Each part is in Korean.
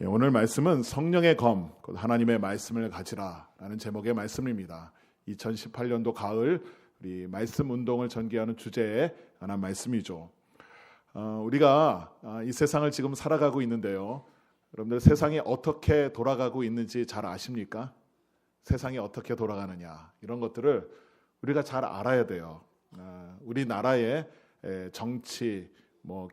오늘 말씀은 성령의 검, 곧 하나님의 말씀을 가지라 라는 제목의 말씀입니다. 2018년도 가을 우리 말씀 운동을 전개하는 주제에 관한 말씀이죠. 우리가 이 세상을 지금 살아가고 있는데요. 여러분들 세상이 어떻게 돌아가고 있는지 잘 아십니까? 세상이 어떻게 돌아가느냐 이런 것들을 우리가 잘 알아야 돼요. 우리나라의 정치,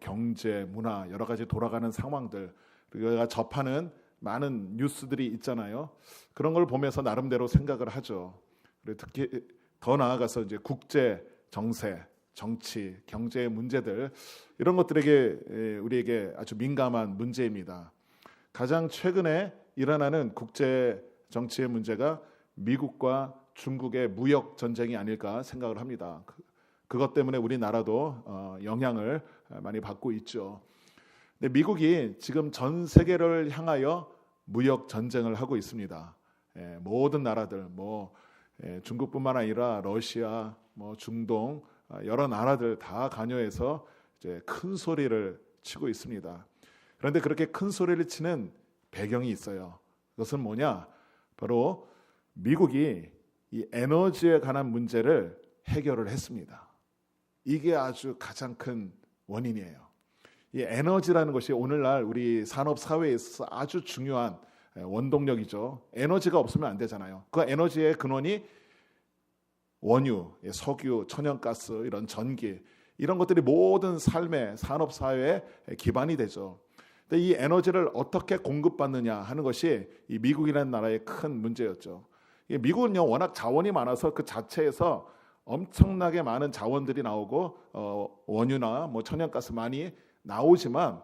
경제, 문화 여러 가지 돌아가는 상황들 우리가 접하는 많은 뉴스들이 있잖아요. 그런 걸 보면서 나름대로 생각을 하죠. 그리고 특히 더 나아가서 이제 국제 정세, 정치, 경제의 문제들 이런 것들에게 우리에게 아주 민감한 문제입니다. 가장 최근에 일어나는 국제 정치의 문제가 미국과 중국의 무역 전쟁이 아닐까 생각을 합니다. 그것 때문에 우리나라도 영향을 많이 받고 있죠. 근데 미국이 지금 전 세계를 향하여 무역 전쟁을 하고 있습니다. 모든 나라들, 중국뿐만 아니라 러시아, 중동 여러 나라들 다 관여해서 이제 큰 소리를 치고 있습니다. 그런데 그렇게 큰 소리를 치는 배경이 있어요. 그것은 뭐냐? 바로 미국이 이 에너지에 관한 문제를 해결을 했습니다. 이게 아주 가장 큰 원인이에요. 이 에너지라는 것이 오늘날 우리 산업 사회에 있어서 아주 중요한 원동력이죠. 에너지가 없으면 안 되잖아요. 그 에너지의 근원이 원유, 석유, 천연가스, 이런 전기 이런 것들이 모든 삶의 산업 사회의 기반이 되죠. 근데 이 에너지를 어떻게 공급받느냐 하는 것이 이 미국이라는 나라의 큰 문제였죠. 미국은요 워낙 자원이 많아서 그 자체에서 엄청나게 많은 자원들이 나오고 원유나 천연가스 많이 나오지만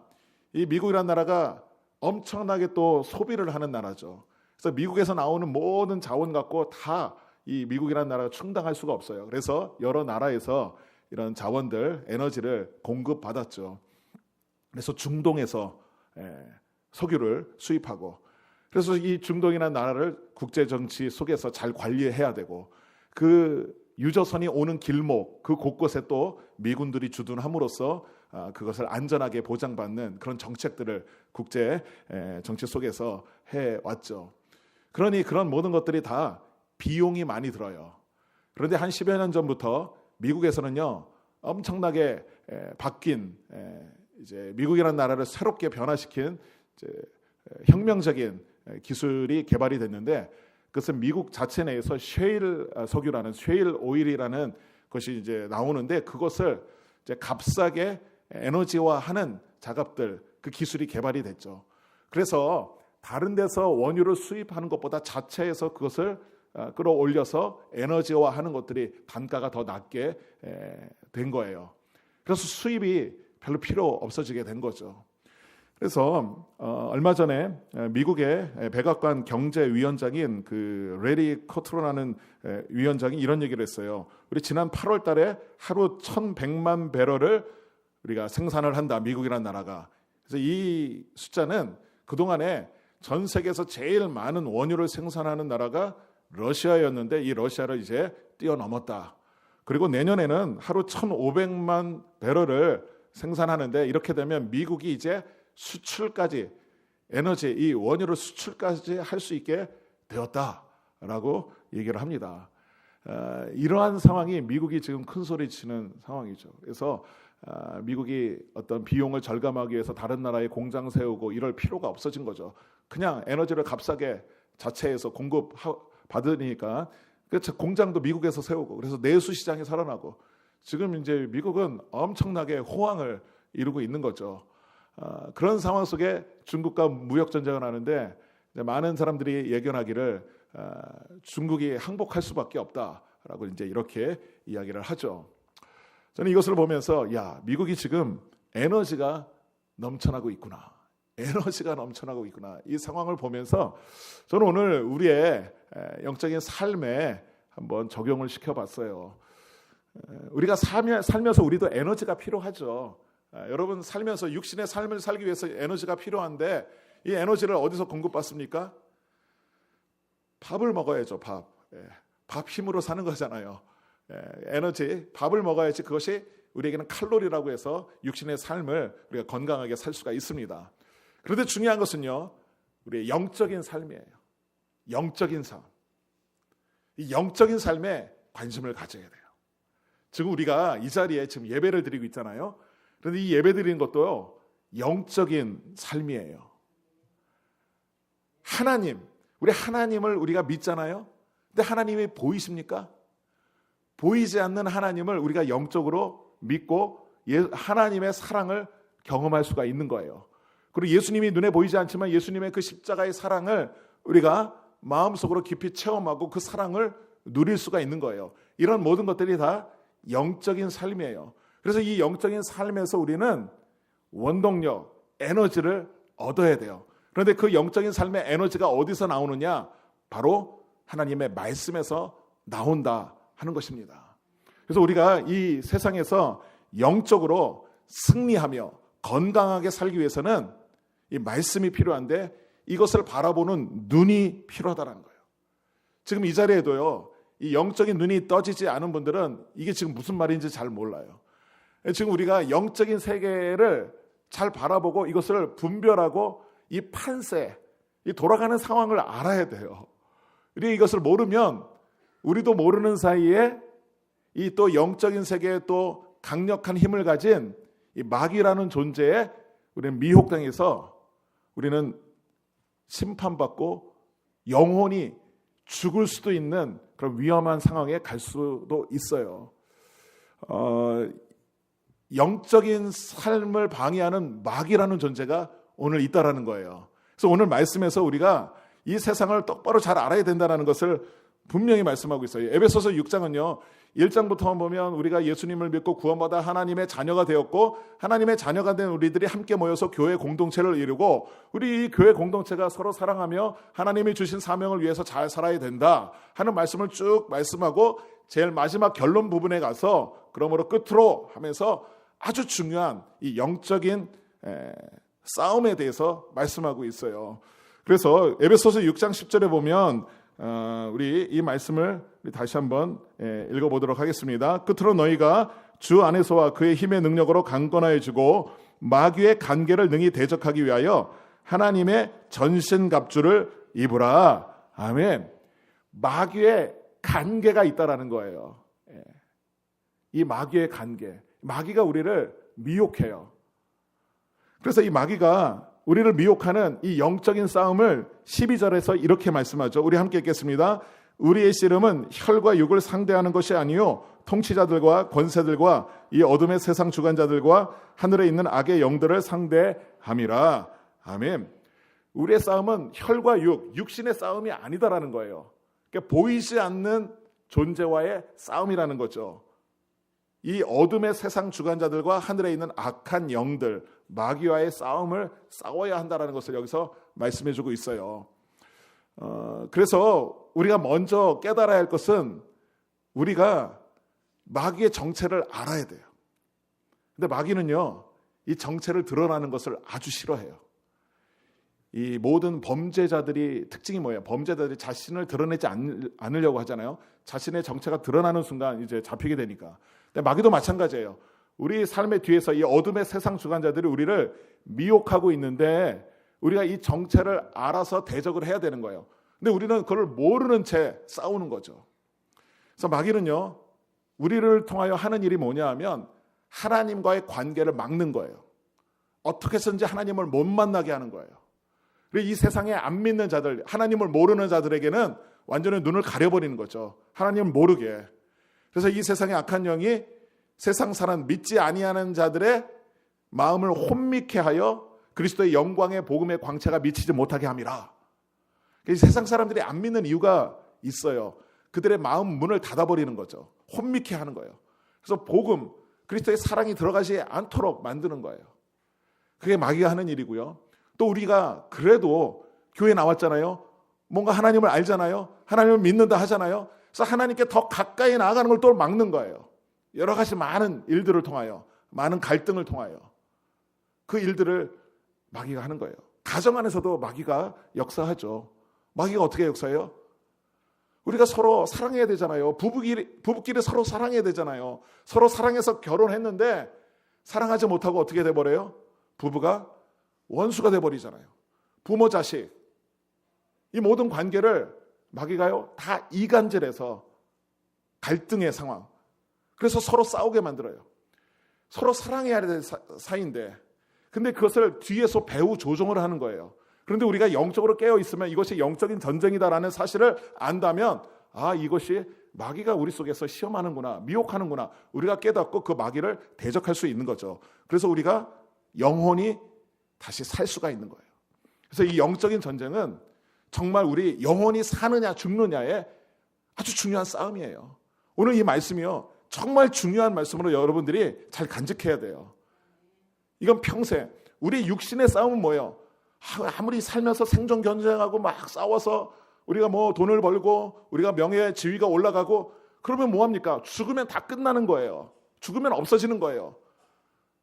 이 미국이라는 나라가 엄청나게 또 소비를 하는 나라죠. 그래서 미국에서 나오는 모든 자원 갖고 다 이 미국이라는 나라가 충당할 수가 없어요. 그래서 여러 나라에서 이런 자원들, 에너지를 공급받았죠. 그래서 중동에서 석유를 수입하고 그래서 이 중동이라는 나라를 국제정치 속에서 잘 관리해야 되고 그 유조선이 오는 길목 그 곳곳에 또 미군들이 주둔함으로써 그것을 안전하게 보장받는 그런 정책들을 국제 정치 속에서 해왔죠. 그러니 그런 모든 것들이 다 비용이 많이 들어요. 그런데 한 10여 년 전부터 미국에서는요 엄청나게 바뀐 이제 미국이라는 나라를 새롭게 변화시킨 이제 혁명적인 기술이 개발이 됐는데 그것은 미국 자체 내에서 셰일 석유라는 셰일 오일이라는 것이 이제 나오는데 그것을 이제 값싸게 에너지화하는 작업들 그 기술이 개발이 됐죠. 그래서 다른 데서 원유를 수입하는 것보다 자체에서 그것을 끌어올려서 에너지화하는 것들이 단가가 더 낮게 된 거예요. 그래서 수입이 별로 필요 없어지게 된 거죠. 그래서 얼마 전에 미국의 백악관 경제위원장인 그 레리 커트로라는 위원장이 이런 얘기를 했어요. 우리 지난 8월 달에 하루 1,100만 배럴을 우리가 생산을 한다. 미국이라는 나라가. 그래서 이 숫자는 그동안에 전 세계에서 제일 많은 원유를 생산하는 나라가 러시아였는데 이 러시아를 이제 뛰어넘었다. 그리고 내년에는 하루 1,500만 배럴을 생산하는데 이렇게 되면 미국이 이제 수출까지 에너지 이 원유를 수출까지 할 수 있게 되었다라고 얘기를 합니다. 이러한 상황이 미국이 지금 큰 소리 치는 상황이죠. 그래서 미국이 어떤 비용을 절감하기 위해서 다른 나라에 공장 세우고 이럴 필요가 없어진 거죠. 그냥 에너지를 값싸게 자체에서 공급 받으니까 공장도 미국에서 세우고 그래서 내수 시장이 살아나고 지금 이제 미국은 엄청나게 호황을 이루고 있는 거죠. 그런 상황 속에 중국과 무역 전쟁을 하는데 이제 많은 사람들이 예견하기를 중국이 항복할 수밖에 없다라고 이제 이렇게 이야기를 하죠. 저는 이것을 보면서 미국이 지금 에너지가 넘쳐나고 있구나. 에너지가 넘쳐나고 있구나. 이 상황을 보면서 저는 오늘 우리의 영적인 삶에 한번 적용을 시켜봤어요. 우리가 살면서 우리도 에너지가 필요하죠. 여러분 살면서 육신의 삶을 살기 위해서 에너지가 필요한데 이 에너지를 어디서 공급받습니까? 밥을 먹어야죠. 밥 힘으로 사는 거잖아요. 에너지, 밥을 먹어야지 그것이 우리에게는 칼로리라고 해서 육신의 삶을 우리가 건강하게 살 수가 있습니다. 그런데 중요한 것은요, 우리의 영적인 삶이에요. 영적인 삶. 이 영적인 삶에 관심을 가져야 돼요. 지금 우리가 이 자리에 지금 예배를 드리고 있잖아요. 그런데 이 예배 드리는 것도 영적인 삶이에요. 하나님, 우리 하나님을 우리가 믿잖아요. 근데 하나님이 보이십니까? 보이지 않는 하나님을 우리가 영적으로 믿고 하나님의 사랑을 경험할 수가 있는 거예요. 그리고 예수님이 눈에 보이지 않지만 예수님의 그 십자가의 사랑을 우리가 마음속으로 깊이 체험하고 그 사랑을 누릴 수가 있는 거예요. 이런 모든 것들이 다 영적인 삶이에요. 그래서 이 영적인 삶에서 우리는 원동력, 에너지를 얻어야 돼요. 그런데 그 영적인 삶의 에너지가 어디서 나오느냐? 바로 하나님의 말씀에서 나온다 하는 것입니다. 그래서 우리가 이 세상에서 영적으로 승리하며 건강하게 살기 위해서는 이 말씀이 필요한데 이것을 바라보는 눈이 필요하다는 거예요. 지금 이 자리에도요, 이 영적인 눈이 떠지지 않은 분들은 이게 지금 무슨 말인지 잘 몰라요. 지금 우리가 영적인 세계를 잘 바라보고 이것을 분별하고 이 판세, 이 돌아가는 상황을 알아야 돼요. 우리 이것을 모르면 우리도 모르는 사이에 이 또 영적인 세계에 또 강력한 힘을 가진 이 마귀라는 존재에 우리는 미혹당해서 우리는 심판받고 영혼이 죽을 수도 있는 그런 위험한 상황에 갈 수도 있어요. 영적인 삶을 방해하는 마귀라는 존재가 오늘 있다라는 거예요. 그래서 오늘 말씀에서 우리가 이 세상을 똑바로 잘 알아야 된다는 것을 분명히 말씀하고 있어요. 에베소서 6장은요. 1장부터만 보면 우리가 예수님을 믿고 구원받아 하나님의 자녀가 되었고 하나님의 자녀가 된 우리들이 함께 모여서 교회 공동체를 이루고 우리 이 교회 공동체가 서로 사랑하며 하나님이 주신 사명을 위해서 잘 살아야 된다 하는 말씀을 쭉 말씀하고 제일 마지막 결론 부분에 가서 그러므로 끝으로 하면서 아주 중요한 이 영적인 싸움에 대해서 말씀하고 있어요. 그래서 에베소서 6장 10절에 보면 우리 이 말씀을 다시 한번 읽어보도록 하겠습니다. 끝으로 너희가 주 안에서와 그의 힘의 능력으로 강건하여지고 마귀의 간계를 능히 대적하기 위하여 하나님의 전신갑주를 입으라. 아멘. 마귀의 간계가 있다라는 거예요. 이 마귀의 간계, 마귀가 우리를 미혹해요. 그래서 이 마귀가 우리를 미혹하는 이 영적인 싸움을 12절에서 이렇게 말씀하죠. 우리 함께 읽겠습니다. 우리의 씨름은 혈과 육을 상대하는 것이 아니요 통치자들과 권세들과 이 어둠의 세상 주관자들과 하늘에 있는 악의 영들을 상대함이라. 아멘. 우리의 싸움은 혈과 육신의 싸움이 아니다라는 거예요. 그러니까 보이지 않는 존재와의 싸움이라는 거죠. 이 어둠의 세상 주관자들과 하늘에 있는 악한 영들, 마귀와의 싸움을 싸워야 한다는 것을 여기서 말씀해주고 있어요. 그래서 우리가 먼저 깨달아야 할 것은 우리가 마귀의 정체를 알아야 돼요. 근데 마귀는요, 이 정체를 드러나는 것을 아주 싫어해요. 이 모든 범죄자들이 특징이 뭐예요? 범죄자들이 자신을 드러내지 않으려고 하잖아요. 자신의 정체가 드러나는 순간 이제 잡히게 되니까. 근데 마귀도 마찬가지예요. 우리 삶의 뒤에서 이 어둠의 세상 주관자들이 우리를 미혹하고 있는데 우리가 이 정체를 알아서 대적을 해야 되는 거예요. 근데 우리는 그걸 모르는 채 싸우는 거죠. 그래서 마귀는요, 우리를 통하여 하는 일이 뭐냐 하면 하나님과의 관계를 막는 거예요. 어떻게 해서든지 하나님을 못 만나게 하는 거예요. 그리고 이 세상에 안 믿는 자들, 하나님을 모르는 자들에게는 완전히 눈을 가려버리는 거죠. 하나님을 모르게. 그래서 이 세상의 악한 영이 세상 사람 믿지 아니하는 자들의 마음을 혼미케 하여 그리스도의 영광의 복음의 광채가 미치지 못하게 함이라. 세상 사람들이 안 믿는 이유가 있어요. 그들의 마음 문을 닫아버리는 거죠. 혼미케 하는 거예요. 그래서 복음, 그리스도의 사랑이 들어가지 않도록 만드는 거예요. 그게 마귀가 하는 일이고요. 또 우리가 그래도 교회 나왔잖아요. 뭔가 하나님을 알잖아요. 하나님을 믿는다 하잖아요. 그래서 하나님께 더 가까이 나아가는 걸 또 막는 거예요. 여러 가지 많은 일들을 통하여, 많은 갈등을 통하여 그 일들을 마귀가 하는 거예요. 가정 안에서도 마귀가 역사하죠. 마귀가 어떻게 역사해요? 우리가 서로 사랑해야 되잖아요. 부부끼리 서로 사랑해야 되잖아요. 서로 사랑해서 결혼했는데 사랑하지 못하고 어떻게 돼버려요? 부부가 원수가 돼버리잖아요. 부모 자식, 이 모든 관계를 마귀가요 다 이간질해서 갈등의 상황, 그래서 서로 싸우게 만들어요. 서로 사랑해야 될 사이인데, 근데 그것을 뒤에서 배후 조종을 하는 거예요. 그런데 우리가 영적으로 깨어 있으면 이것이 영적인 전쟁이다라는 사실을 안다면, 이것이 마귀가 우리 속에서 시험하는구나, 미혹하는구나, 우리가 깨닫고 그 마귀를 대적할 수 있는 거죠. 그래서 우리가 영혼이 다시 살 수가 있는 거예요. 그래서 이 영적인 전쟁은 정말 우리 영혼이 사느냐 죽느냐의 아주 중요한 싸움이에요. 오늘 이 말씀이요 정말 중요한 말씀으로 여러분들이 잘 간직해야 돼요. 이건 평생 우리 육신의 싸움은 뭐예요? 아무리 살면서 생존 경쟁하고 막 싸워서 우리가 뭐 돈을 벌고 우리가 명예 지위가 올라가고 그러면 뭐합니까? 죽으면 다 끝나는 거예요. 죽으면 없어지는 거예요.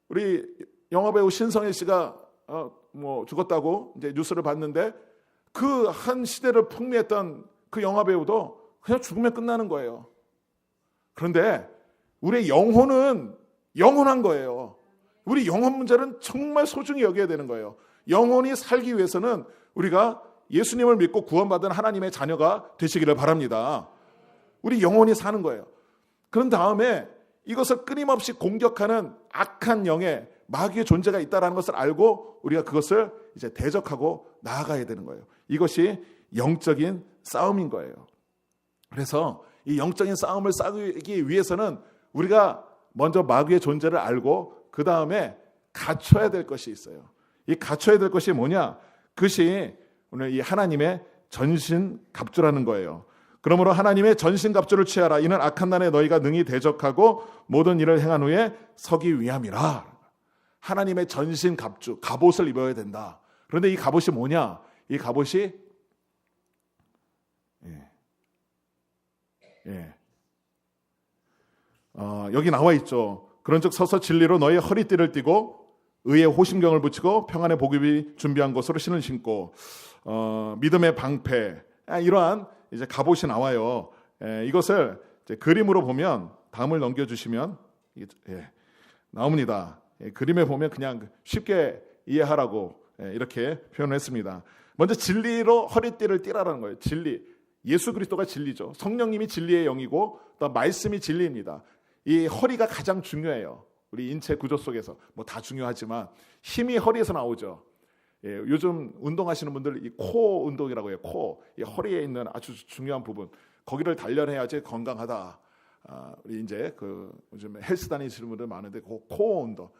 우리 영화배우 신성애 씨가 죽었다고 이제 뉴스를 봤는데, 그 한 시대를 풍미했던 그 영화배우도 그냥 죽으면 끝나는 거예요. 그런데 우리의 영혼은 영원한 거예요. 우리 영혼 문제는 정말 소중히 여겨야 되는 거예요. 영혼이 살기 위해서는 우리가 예수님을 믿고 구원받은 하나님의 자녀가 되시기를 바랍니다. 우리 영혼이 사는 거예요. 그런 다음에 이것을 끊임없이 공격하는 악한 영의 마귀의 존재가 있다는 것을 알고 우리가 그것을 이제 대적하고 나아가야 되는 거예요. 이것이 영적인 싸움인 거예요. 그래서 이 영적인 싸움을 싸우기 위해서는 우리가 먼저 마귀의 존재를 알고 그 다음에 갖춰야 될 것이 있어요. 이 갖춰야 될 것이 뭐냐? 그것이 오늘 이 하나님의 전신갑주라는 거예요. 그러므로 하나님의 전신갑주를 취하라. 이는 악한 날에 너희가 능히 대적하고 모든 일을 행한 후에 서기 위함이라. 하나님의 전신갑주, 갑옷을 입어야 된다. 그런데 이 갑옷이 뭐냐? 이 갑옷이 여기 나와 있죠. 그런즉 서서 진리로 너희의 허리띠를 띠고 의의 호심경을 붙이고 평안의 복음이 준비한 것으로 신을 신고 믿음의 방패, 이러한 이제 갑옷이 나와요. 이것을 이제 그림으로 보면, 다음을 넘겨주시면 나옵니다. 그림에 보면 그냥 쉽게 이해하라고 이렇게 표현했습니다. 먼저 진리로 허리띠를 띠라라는 거예요. 진리, 예수 그리스도가 진리죠. 성령님이 진리의 영이고 또 말씀이 진리입니다. 이 허리가 가장 중요해요. 우리 인체 구조 속에서 뭐 다 중요하지만 힘이 허리에서 나오죠. 요즘 운동하시는 분들 이 코 운동이라고 해요. 코, 이 허리에 있는 아주 중요한 부분, 거기를 단련해야지 건강하다. 우리 이제 요즘 헬스 다니시는 분들 많은데 코 운동.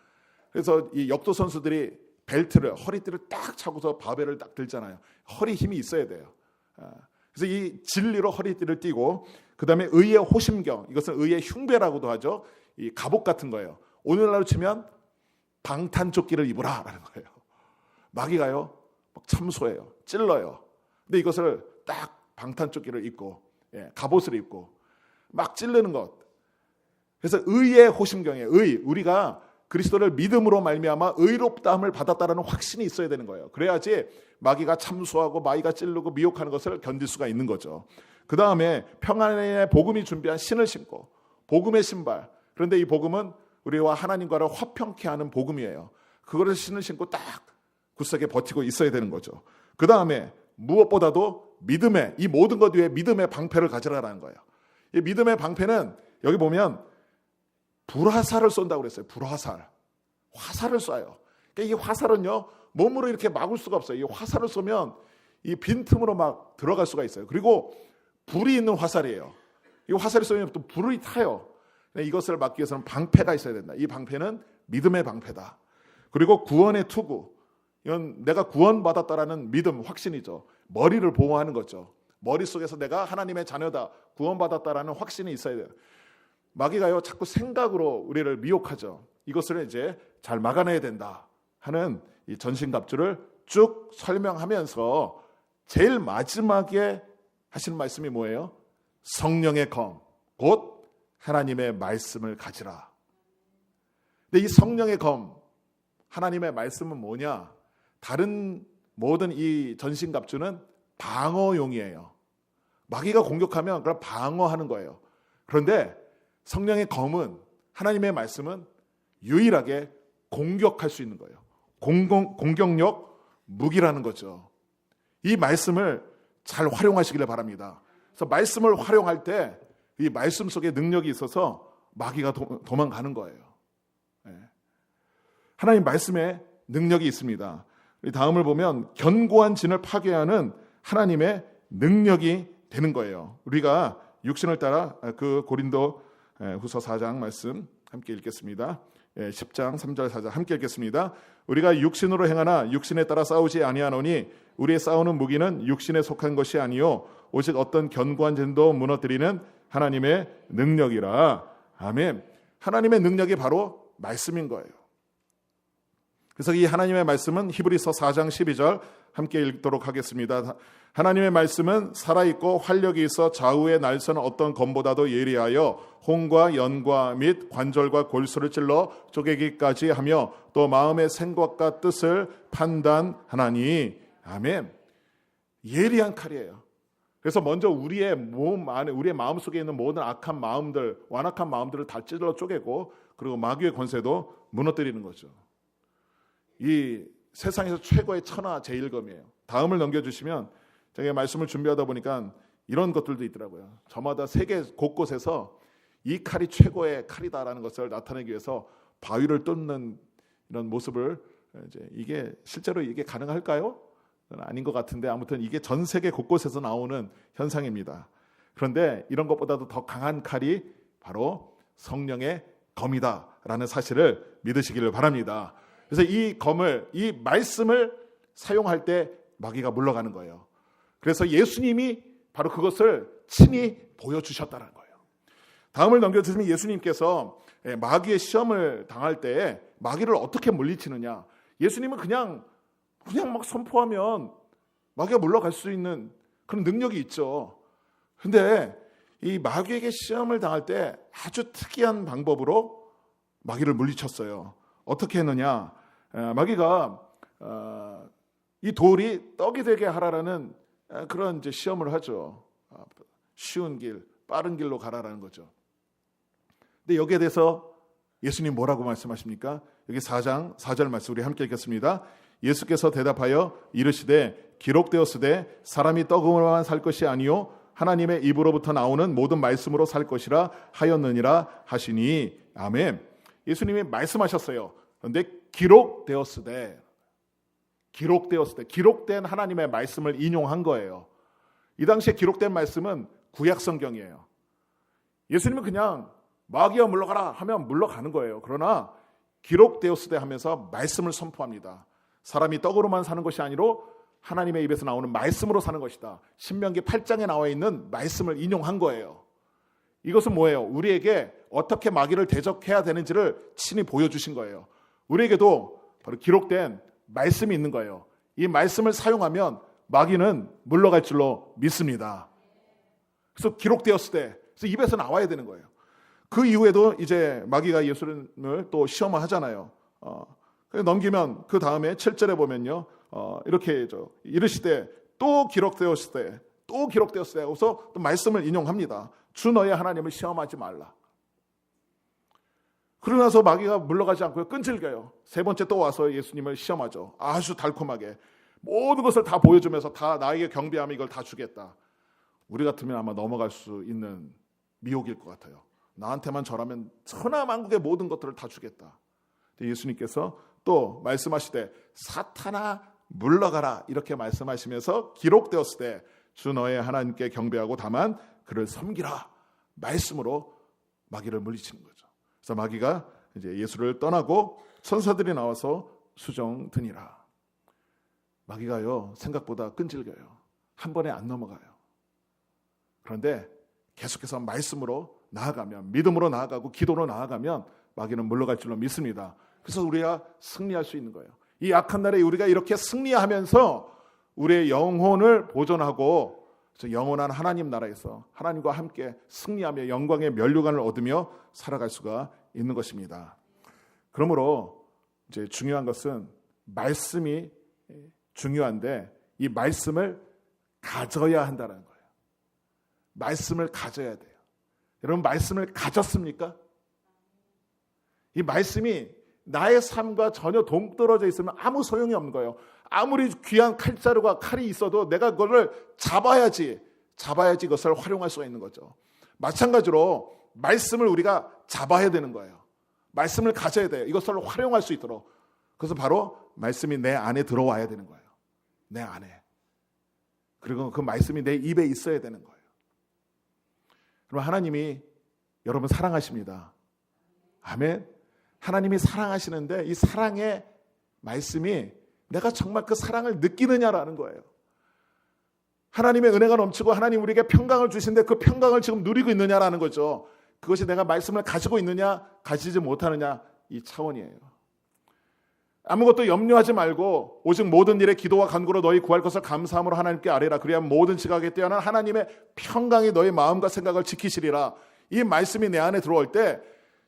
그래서 이 역도 선수들이 벨트를, 허리띠를 딱 차고서 바벨을 딱 들잖아요. 허리 힘이 있어야 돼요. 그래서 이 진리로 허리띠를 띠고, 그 다음에 의의 호심경, 이것은 의의 흉배라고도 하죠. 이 갑옷 같은 거예요. 오늘날로 치면 방탄조끼를 입으라라는 거예요. 마귀가요 막 참소해요, 찔러요. 근데 이것을 딱 방탄조끼를 입고 갑옷을 입고 막 찔르는 것. 그래서 의의 호심경에, 우리가 그리스도를 믿음으로 말미암아 의롭다함을 받았다라는 확신이 있어야 되는 거예요. 그래야지 마귀가 참소하고 마귀가 찌르고 미혹하는 것을 견딜 수가 있는 거죠. 그 다음에 평안의 복음이 준비한 신을 신고, 복음의 신발. 그런데 이 복음은 우리와 하나님과를 화평케 하는 복음이에요. 그거를 신을 신고 딱 굳세게 버티고 있어야 되는 거죠. 그 다음에 무엇보다도 믿음의, 이 모든 것 위에 믿음의 방패를 가지라라는 거예요. 이 믿음의 방패는 여기 보면 불화살을 쏜다고 그랬어요. 불화살. 화살을 쏴요. 그러니까 이 화살은요, 몸으로 이렇게 막을 수가 없어요. 이 화살을 쏘면 이 빈틈으로 막 들어갈 수가 있어요. 그리고 불이 있는 화살이에요. 이 화살이 쏘면 또 불이 타요. 이것을 막기 위해서는 방패가 있어야 된다. 이 방패는 믿음의 방패다. 그리고 구원의 투구. 이건 내가 구원받았다라는 믿음, 확신이죠. 머리를 보호하는 거죠. 머릿속에서 내가 하나님의 자녀다, 구원받았다라는 확신이 있어야 돼요. 마귀가요 자꾸 생각으로 우리를 미혹하죠. 이것을 이제 잘 막아내야 된다 하는 이 전신갑주를 쭉 설명하면서 제일 마지막에 하시는 말씀이 뭐예요? 성령의 검, 곧 하나님의 말씀을 가지라. 근데 이 성령의 검, 하나님의 말씀은 뭐냐? 다른 모든 이 전신갑주는 방어용이에요. 마귀가 공격하면 그걸 방어하는 거예요. 그런데 성령의 검은, 하나님의 말씀은 유일하게 공격할 수 있는 거예요. 공격력 무기라는 거죠. 이 말씀을 잘 활용하시기를 바랍니다. 그래서 말씀을 활용할 때 이 말씀 속에 능력이 있어서 마귀가 도망가는 거예요. 하나님 말씀에 능력이 있습니다. 다음을 보면 견고한 진을 파괴하는 하나님의 능력이 되는 거예요. 우리가 육신을 따라 그 고린도 후서 4장 말씀 함께 읽겠습니다. 10장 3절 4절 함께 읽겠습니다. 우리가 육신으로 행하나 육신에 따라 싸우지 아니하노니 우리의 싸우는 무기는 육신에 속한 것이 아니요 오직 어떤 견고한 진도 무너뜨리는 하나님의 능력이라. 아멘. 하나님의 능력이 바로 말씀인 거예요. 그래서 이 하나님의 말씀은 히브리서 4장 12절 함께 읽도록 하겠습니다. 하나님의 말씀은 살아있고 활력이 있어 좌우에 날서는 어떤 검보다도 예리하여 혼과 연과 및 관절과 골수를 찔러 쪼개기까지 하며 또 마음의 생각과 뜻을 판단하나니. 아멘. 예리한 칼이에요. 그래서 먼저 우리의 몸 안에, 우리의 마음 속에 있는 모든 악한 마음들, 완악한 마음들을 다 찔러 쪼개고 그리고 마귀의 권세도 무너뜨리는 거죠. 이 세상에서 최고의 천하 제일검이에요. 다음을 넘겨주시면 제가 말씀을 준비하다 보니까 이런 것들도 있더라고요. 저마다 세계 곳곳에서 이 칼이 최고의 칼이다라는 것을 나타내기 위해서 바위를 뚫는 이런 모습을 이게 실제로 이게 가능할까요? 아닌 것 같은데 아무튼 이게 전 세계 곳곳에서 나오는 현상입니다. 그런데 이런 것보다도 더 강한 칼이 바로 성령의 검이다라는 사실을 믿으시기를 바랍니다. 그래서 이 검을, 이 말씀을 사용할 때 마귀가 물러가는 거예요. 그래서 예수님이 바로 그것을 친히 보여주셨다는 거예요. 다음을 넘겨주시면 예수님께서 마귀의 시험을 당할 때 마귀를 어떻게 물리치느냐. 예수님은 그냥 막 선포하면 마귀가 물러갈 수 있는 그런 능력이 있죠. 그런데 이 마귀에게 시험을 당할 때 아주 특이한 방법으로 마귀를 물리쳤어요. 어떻게 했느냐? 마귀가 이 돌이 떡이 되게 하라라는 그런 이제 시험을 하죠. 쉬운 길, 빠른 길로 가라라는 거죠. 근데 여기에 대해서 예수님 뭐라고 말씀하십니까? 여기 4장 4절 말씀 우리 함께 읽겠습니다. 예수께서 대답하여 이르시되 기록되었으되 사람이 떡으로만 살 것이 아니요 하나님의 입으로부터 나오는 모든 말씀으로 살 것이라 하였느니라 하시니. 아멘. 예수님이 말씀하셨어요. 그런데 기록되었으되 기록된 하나님의 말씀을 인용한 거예요. 이 당시에 기록된 말씀은 구약 성경이에요. 예수님은 그냥 마귀야 물러가라 하면 물러가는 거예요. 그러나 기록되었으되 하면서 말씀을 선포합니다. 사람이 떡으로만 사는 것이 아니로 하나님의 입에서 나오는 말씀으로 사는 것이다. 신명기 8장에 나와 있는 말씀을 인용한 거예요. 이것은 뭐예요? 우리에게 어떻게 마귀를 대적해야 되는지를 친히 보여주신 거예요. 우리에게도 바로 기록된 말씀이 있는 거예요. 이 말씀을 사용하면 마귀는 물러갈 줄로 믿습니다. 그래서 기록되었을 때, 그래서 입에서 나와야 되는 거예요. 그 이후에도 이제 마귀가 예수님을 또 시험을 하잖아요. 넘기면 그 다음에 7절에 보면요, 이렇게 이르시되 또 기록되었을 때, 그래서 또 말씀을 인용합니다. 주 너의 하나님을 시험하지 말라. 그러고 나서 마귀가 물러가지 않고요, 끈질겨요. 세 번째 또 와서 예수님을 시험하죠. 아주 달콤하게 모든 것을 다 보여주면서 다 나에게 경배하면 이걸 다 주겠다. 우리 같으면 아마 넘어갈 수 있는 미혹일 것 같아요. 나한테만 절하면 천하만국의 모든 것들을 다 주겠다. 예수님께서 또 말씀하시되 사탄아 물러가라 이렇게 말씀하시면서 기록되었을 때 주 너의 하나님께 경배하고 다만 그를 섬기라 말씀으로 마귀를 물리치는 거죠. 그래서 마귀가 이제 예수를 떠나고 천사들이 나와서 수정드니라. 마귀가요 생각보다 끈질겨요. 한 번에 안 넘어가요. 그런데 계속해서 말씀으로 나아가면, 믿음으로 나아가고 기도로 나아가면 마귀는 물러갈 줄로 믿습니다. 그래서 우리가 승리할 수 있는 거예요. 이 악한 날에 우리가 이렇게 승리하면서 우리의 영혼을 보존하고 영원한 하나님 나라에서 하나님과 함께 승리하며 영광의 면류관을 얻으며 살아갈 수가 있는 것입니다. 그러므로 이제 중요한 것은 말씀이 중요한데 이 말씀을 가져야 한다는 거예요. 말씀을 가져야 돼요. 여러분 말씀을 가졌습니까? 이 말씀이 나의 삶과 전혀 동떨어져 있으면 아무 소용이 없는 거예요. 아무리 귀한 칼자루가 칼이 있어도 내가 그거를 잡아야지 이것을 활용할 수가 있는 거죠. 마찬가지로 말씀을 우리가 잡아야 되는 거예요. 말씀을 가져야 돼요. 이것을 활용할 수 있도록. 그래서 바로 말씀이 내 안에 들어와야 되는 거예요. 내 안에. 그리고 그 말씀이 내 입에 있어야 되는 거예요. 그럼 하나님이 여러분 사랑하십니다. 아멘. 하나님이 사랑하시는데 이 사랑의 말씀이 내가 정말 그 사랑을 느끼느냐라는 거예요. 하나님의 은혜가 넘치고 하나님 우리에게 평강을 주시는데 그 평강을 지금 누리고 있느냐라는 거죠. 그것이 내가 말씀을 가지고 있느냐 가지지 못하느냐 이 차원이에요. 아무것도 염려하지 말고 오직 모든 일에 기도와 간구로 너희 구할 것을 감사함으로 하나님께 아뢰라. 그래야 모든 지각에 뛰어난 하나님의 평강이 너희 마음과 생각을 지키시리라. 이 말씀이 내 안에 들어올 때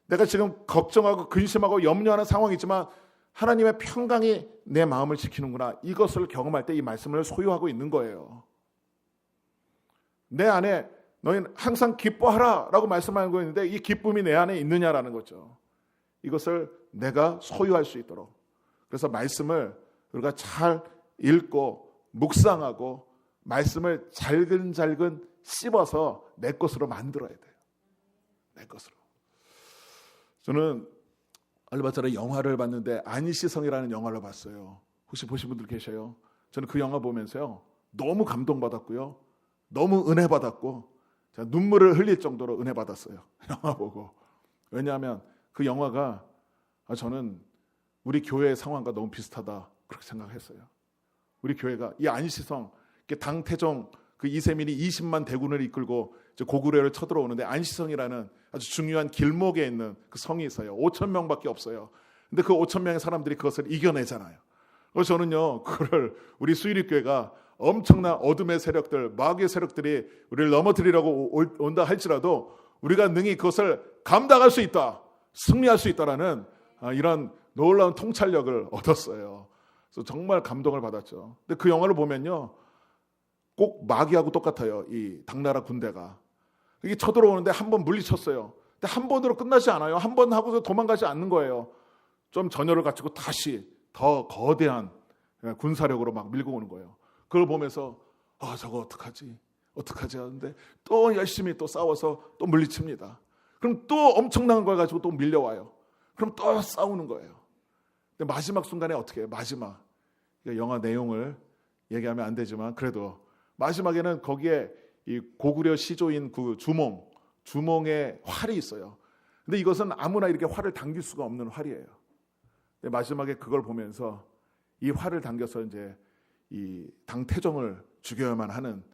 내가 지금 걱정하고 근심하고 염려하는 상황이지만 하나님의 평강이 내 마음을 지키는구나. 이것을 경험할 때 이 말씀을 소유하고 있는 거예요. 내 안에 너희는 항상 기뻐하라 라고 말씀하는 거였는데 이 기쁨이 내 안에 있느냐라는 거죠. 이것을 내가 소유할 수 있도록. 그래서 말씀을 우리가 잘 읽고 묵상하고 말씀을 잘근잘근 씹어서 내 것으로 만들어야 돼요. 내 것으로. 저는 얼마 전에 영화를 봤는데 안시성이라는 영화를 봤어요. 혹시 보신 분들 계셔요? 저는 그 영화 보면서요 너무 감동받았고요. 너무 은혜 받았고 제가 눈물을 흘릴 정도로 은혜 받았어요. 영화 보고. 왜냐하면 그 영화가 저는 우리 교회의 상황과 너무 비슷하다 그렇게 생각했어요. 우리 교회가 이 안시성 당태종 그 이세민이 20만 대군을 이끌고 고구려를 쳐들어오는데 안시성이라는 아주 중요한 길목에 있는 그 성이 있어요. 5천 명밖에 없어요. 근데 그 5천 명의 사람들이 그것을 이겨내잖아요. 그래서 저는요 그거를 우리 수유립교회가 엄청난 어둠의 세력들, 마귀의 세력들이 우리를 넘어뜨리려고 온다 할지라도 우리가 능히 그것을 감당할 수 있다, 승리할 수 있다라는 이런 놀라운 통찰력을 얻었어요. 그래서 정말 감동을 받았죠. 근데 그 영화를 보면요, 꼭 마귀하고 똑같아요. 이 당나라 군대가 이게 쳐들어오는데 한 번 물리쳤어요. 근데 한 번으로 끝나지 않아요. 한 번 하고서 도망가지 않는 거예요. 좀 전열을 갖추고 다시 더 거대한 군사력으로 막 밀고 오는 거예요. 그걸 보면서 저거 어떡하지 하는데 또 열심히 또 싸워서 또 물리칩니다. 그럼 또 엄청난 걸 가지고 또 밀려와요. 그럼 또 싸우는 거예요. 근데 마지막 순간에 어떻게 해요? 마지막 영화 내용을 얘기하면 안 되지만 그래도 마지막에는 거기에 이 고구려 시조인 그 주몽의 활이 있어요. 근데 이것은 아무나 이렇게 활을 당길 수가 없는 활이에요. 근데 마지막에 그걸 보면서 이 활을 당겨서 이제 이 당태종을 죽여야만 하는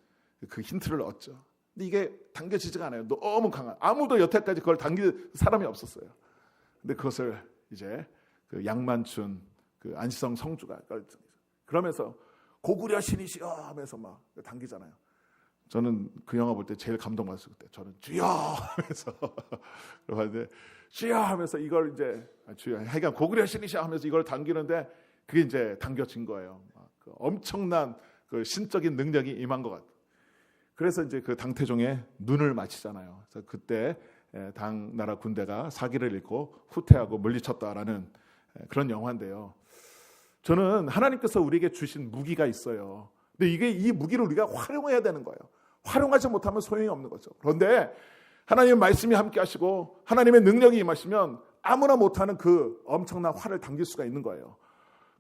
그 힌트를 얻죠. 근데 이게 당겨지지가 않아요. 너무 강한. 아무도 여태까지 그걸 당길 사람이 없었어요. 근데 그것을 이제 그 양만춘 그 안시성 성주가 그러면서 고구려 신이시여 하면서 막 당기잖아요. 저는 그 영화 볼 때 제일 감동받았을 때 저는 주여 하면서 그러는데 주여 하면서 이걸 이제 주여 하여간 고구려 신이시여 하면서 이걸 당기는데 그게 이제 당겨진 거예요. 그 엄청난 그 신적인 능력이 임한 것 같아요. 그래서 이제 그 당태종의 눈을 맞히잖아요. 그래서 그때 당나라 군대가 사기를 잃고 후퇴하고 물리쳤다라는 그런 영화인데요. 저는 하나님께서 우리에게 주신 무기가 있어요. 근데 이 무기를 우리가 활용해야 되는 거예요. 활용하지 못하면 소용이 없는 거죠. 그런데 하나님의 말씀이 함께 하시고 하나님의 능력이 임하시면 아무나 못하는 그 엄청난 활을 당길 수가 있는 거예요.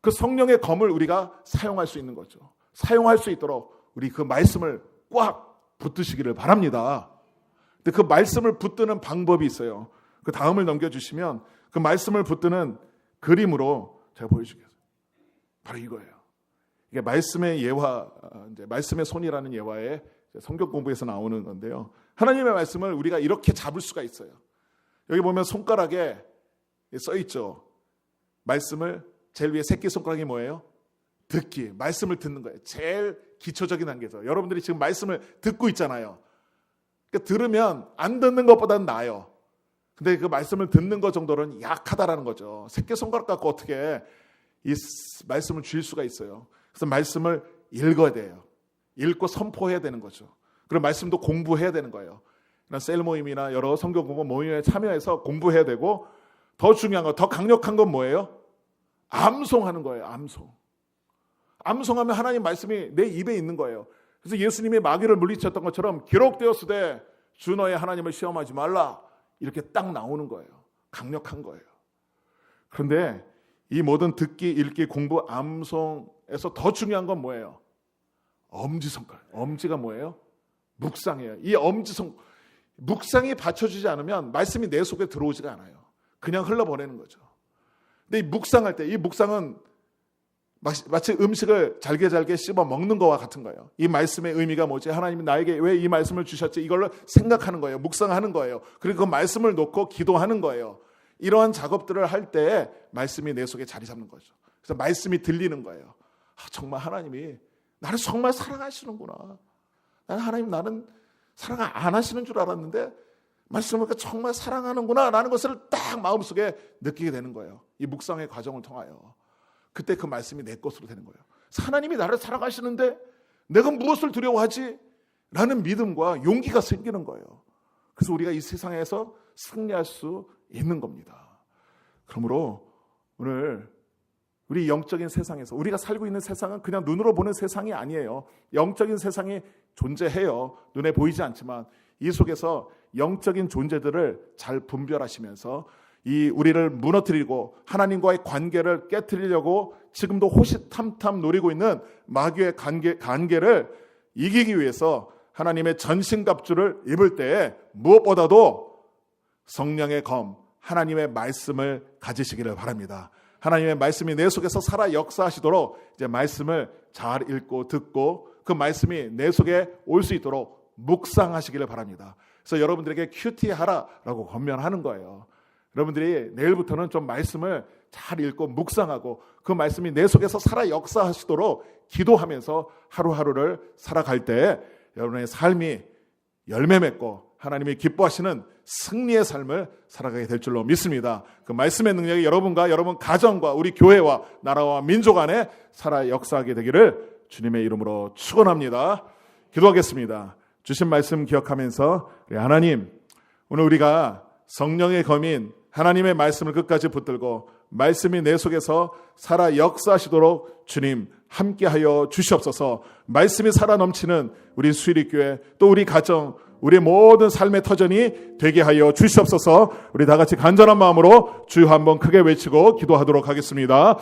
그 성령의 검을 우리가 사용할 수 있는 거죠. 사용할 수 있도록 우리 그 말씀을 꽉 붙드시기를 바랍니다. 근데 그 말씀을 붙드는 방법이 있어요. 그 다음을 넘겨주시면 그 말씀을 붙드는 그림으로 제가 보여주겠습니다. 바로 이거예요. 이게 말씀의 예화, 이제 말씀의 손이라는 예화에 성경 공부에서 나오는 건데요. 하나님의 말씀을 우리가 이렇게 잡을 수가 있어요. 여기 보면 손가락에 써 있죠. 말씀을 제일 위에 새끼손가락이 뭐예요? 듣기, 말씀을 듣는 거예요. 제일 기초적인 단계죠. 여러분들이 지금 말씀을 듣고 있잖아요. 그러니까 들으면 안 듣는 것보다는 나아요. 근데 그 말씀을 듣는 것 정도는 약하다라는 거죠. 새끼손가락 갖고 어떻게 이 말씀을 주일 수가 있어요. 그래서 말씀을 읽어야 돼요. 읽고 선포해야 되는 거죠. 그리고 말씀도 공부해야 되는 거예요. 셀 모임이나 여러 성경 공부 모임에 참여해서 공부해야 되고 더 중요한 거, 더 강력한 건 뭐예요? 암송하는 거예요. 암송하면 하나님 말씀이 내 입에 있는 거예요. 그래서 예수님이 마귀를 물리쳤던 것처럼 기록되었으되 주 너의 하나님을 시험하지 말라. 이렇게 딱 나오는 거예요. 강력한 거예요. 그런데 이 모든 듣기, 읽기, 공부, 암송에서 더 중요한 건 뭐예요? 엄지손가락. 엄지가 뭐예요? 묵상이에요. 이 엄지손, 묵상이 받쳐주지 않으면 말씀이 내 속에 들어오지가 않아요. 그냥 흘러보내는 거죠. 근데 이 묵상할 때, 이 묵상은 마치 음식을 잘게 씹어 먹는 거와 같은 거예요. 이 말씀의 의미가 뭐지? 하나님이 나에게 왜 이 말씀을 주셨지? 이걸로 생각하는 거예요. 묵상하는 거예요. 그리고 그 말씀을 놓고 기도하는 거예요. 이러한 작업들을 할 때 말씀이 내 속에 자리 잡는 거죠. 그래서 말씀이 들리는 거예요. 정말 하나님이 나를 정말 사랑하시는구나. 하나님 나는 사랑 안 하시는 줄 알았는데 말씀을 정말 사랑하는구나 라는 것을 딱 마음속에 느끼게 되는 거예요. 이 묵상의 과정을 통하여. 그때 그 말씀이 내 것으로 되는 거예요. 하나님이 나를 사랑하시는데 내가 무엇을 두려워하지? 라는 믿음과 용기가 생기는 거예요. 그래서 우리가 이 세상에서 승리할 수 있는 겁니다. 그러므로 오늘 우리 영적인 세상에서 우리가 살고 있는 세상은 그냥 눈으로 보는 세상이 아니에요. 영적인 세상이 존재해요. 눈에 보이지 않지만 이 속에서 영적인 존재들을 잘 분별하시면서 이 우리를 무너뜨리고 하나님과의 관계를 깨트리려고 지금도 호시탐탐 노리고 있는 마귀의 관계를 이기기 위해서 하나님의 전신갑주를 입을 때에 무엇보다도 성령의 검, 하나님의 말씀을 가지시기를 바랍니다. 하나님의 말씀이 내 속에서 살아 역사하시도록 이제 말씀을 잘 읽고 듣고 그 말씀이 내 속에 올 수 있도록 묵상하시기를 바랍니다. 그래서 여러분들에게 큐티하라라고 권면하는 거예요. 여러분들이 내일부터는 좀 말씀을 잘 읽고 묵상하고 그 말씀이 내 속에서 살아 역사하시도록 기도하면서 하루하루를 살아갈 때 여러분의 삶이 열매 맺고 하나님이 기뻐하시는 승리의 삶을 살아가게 될 줄로 믿습니다. 그 말씀의 능력이 여러분과 여러분 가정과 우리 교회와 나라와 민족 안에 살아 역사하게 되기를 주님의 이름으로 축원합니다. 기도하겠습니다. 주신 말씀 기억하면서 우리 하나님, 오늘 우리가 성령의 검인 하나님의 말씀을 끝까지 붙들고 말씀이 내 속에서 살아 역사하시도록 주님 함께하여 주시옵소서. 말씀이 살아 넘치는 우리 수일이교회 또 우리 가정 우리 모든 삶의 터전이 되게 하여 주시옵소서. 우리 다 같이 간절한 마음으로 주여 한번 크게 외치고 기도하도록 하겠습니다.